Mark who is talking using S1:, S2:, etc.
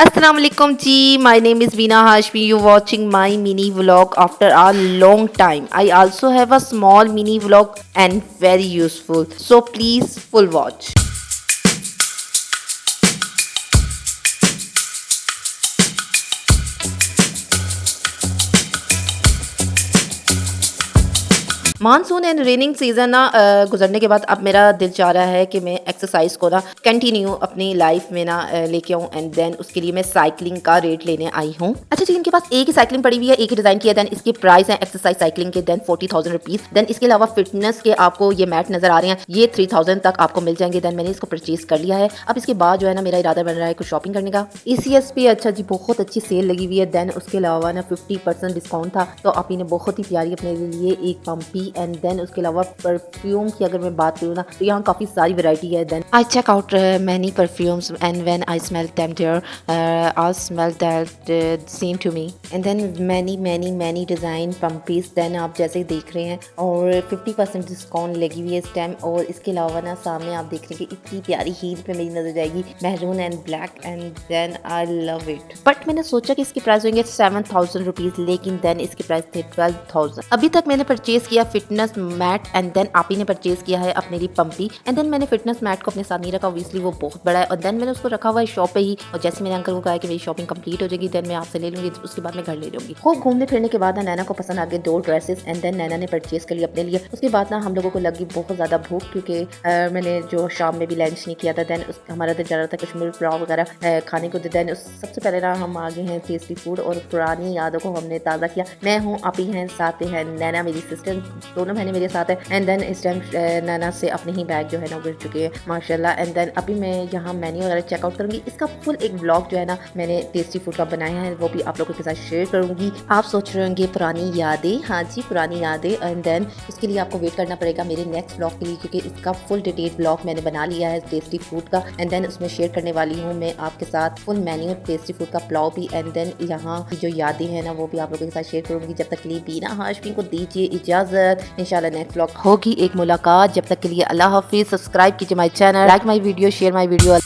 S1: Assalamu alaikum ji. My name is Veena Hashmi. You watching my mini vlog after a long time. I also have a small mini vlog and very useful. So please full watch. Monsoon and raining season ना गुजरने के बाद अब मेरा दिल चाह रहा है कि मैं एक्सरसाइज को ना कंटिन्यू अपनी लाइफ में ना लेके आऊँ एंड देन उसके लिए मैं साइकिलिंग का रेट लेने आई हूँ। अच्छा जी, इनके पास एक ही साइकिलिंग पड़ी हुई है, एक ही डिज़ाइन किया। देन इसके प्राइस है एक्सरसाइज साइकिलिंग के देन 40,000 रुपीज़। देन इसके अलावा फिटनेस के आपको ये मैट नजर आ रहे हैं, ये 3,000 तक आपको मिल जाएंगे। देन मैंने इसको परचेज कर लिया है। अब इसके बाद जो है ना मेरा इरादा बन रहा है कुछ शॉपिंग करने का। ECS पे अच्छा जी बहुत अच्छी सेल लगी हुई है। देन उसके अलावा ना 50% डिस्काउंट था, तो आप ने बहुत ही प्यारी अपने लिए एक पंपी एंड देन उसके अलावा परफ्यूम की अगर मैं बात करूँ ना तो यहाँ काफ़ी सारी वैरायटी है। Then I check out many perfumes and when I smell them there I smell that same to me and then many design पंपीज। देन आप जैसे देख रहे हैं और 50% डिस्काउंट लगी हुई है इस टाइम। और इसके अलावा ना सामने आप देख रहे हैं कि इतनी प्यारी हील पे मेरी नजर जाएगी, maroon and black and then I love it. But मैंने सोचा कि इसके प्राइस होंगे 7,000 रुपीज़, लेकिन देन इसके प्राइस थे 12,000। अभी तक मैंने परचेज किया फिटनेस मैट एंड देन आप ही ने परचेज किया है अपने लिए पंपी एंड देन मैंने फिटनेस मैट को अपने साथ नहीं रखा, ऑब्वियसली वो बहुत बड़ा है। और देन मैंने उसको रखा हुआ है शॉप पे ही। और जैसे मैंने अंकल को कहा कि मेरी शॉपिंग कंप्लीट हो जाएगी देन मैं आपसे ले लूंगी, उसके बाद मैं घर ले लूंगी। खूब घूमने फिरने के बाद नैना को पसंद आ गए 2 ड्रेसेस एंड देन नैना ने परचेज कर लिया अपने लिए। उसके बाद ना हम लोगों को लगी बहुत ज़्यादा भूख, क्योंकि मैंने जो शाम में भी लंच नहीं किया था। देन हमारा दिल चाह रहा था कश्मीर पुलाव वगैरह खाने को। देन सबसे पहले ना हम आगे हैं टेस्टी फूड और पुरानी यादों को हमने ताज़ा किया। मैं हूँ, आप ही हैं, साथ हैं नैना मेरी सिस्टर, दोनों बहनें मेरे साथ है। एंड देन इस टाइम नैना से अपने ही बैग जो है ना गिर चुके हैं माशाल्लाह। एंड देन अभी मैं यहाँ मेन्यू वगैरह चेकआउट करूँगी। इसका फुल एक ब्लॉग जो है ना मैंने टेस्टी फूड का बनाया है, वो भी आप लोगों के साथ शेयर करूँगी। आप सोच रहे होंगे पुरानी यादें, हाँ जी पुरानी यादें। एंड देन उसके लिए आपको वेट करना पड़ेगा मेरे नेक्स्ट ब्लॉग के लिए, क्योंकि इसका फुल डिटेल ब्लॉग मैंने बना लिया है टेस्टी फूड का। एंड देन उसमें शेयर करने वाली हूँ मैं आपके साथ फुल मेन्यू टेस्टी फूड का पुलाव भी। एंड देन यहाँ की जो यादें हैं ना वो भी आप लोगों के साथ शेयर करूँगी। जब तक के लिए बीना हाशमी को दीजिए इजाज़त, इंशाल्लाह नेक्स्ट ब्लॉग होगी एक मुलाकात। जब तक के लिए अल्लाह हाफिज़। सब्सक्राइब कीजिए my channel, like my video, share my video.